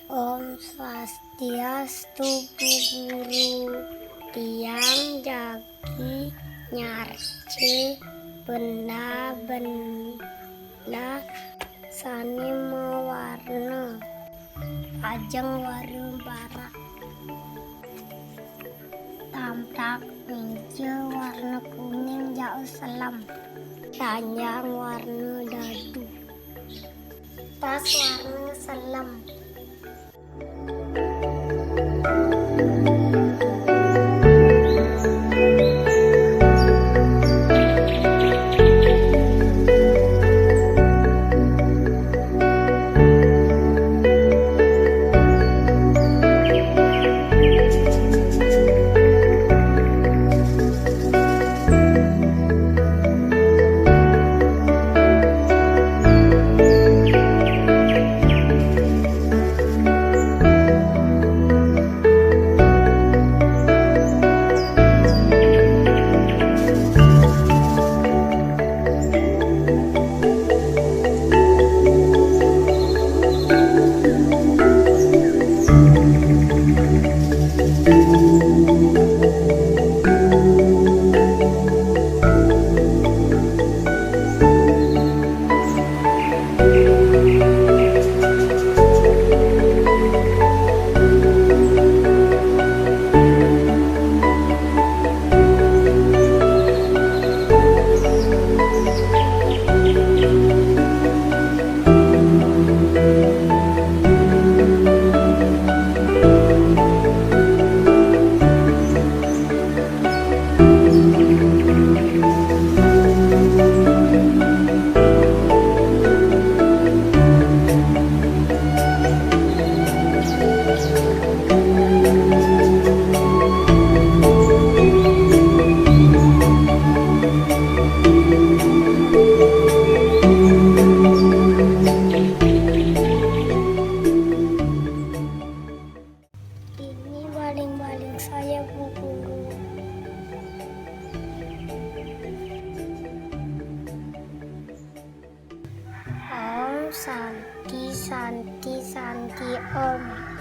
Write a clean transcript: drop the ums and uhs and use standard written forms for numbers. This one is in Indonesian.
Om Swastiastu Bu Guru. Tiang jagi nyarce benda-benda sani mewarna ajeng warna barak. Tamprak meja warna kuning jauh selam. Ranjang warna dadu. Tas warna selam. Ini baling-baling saya, Bu Guru. Om Santi Santi Santi Om.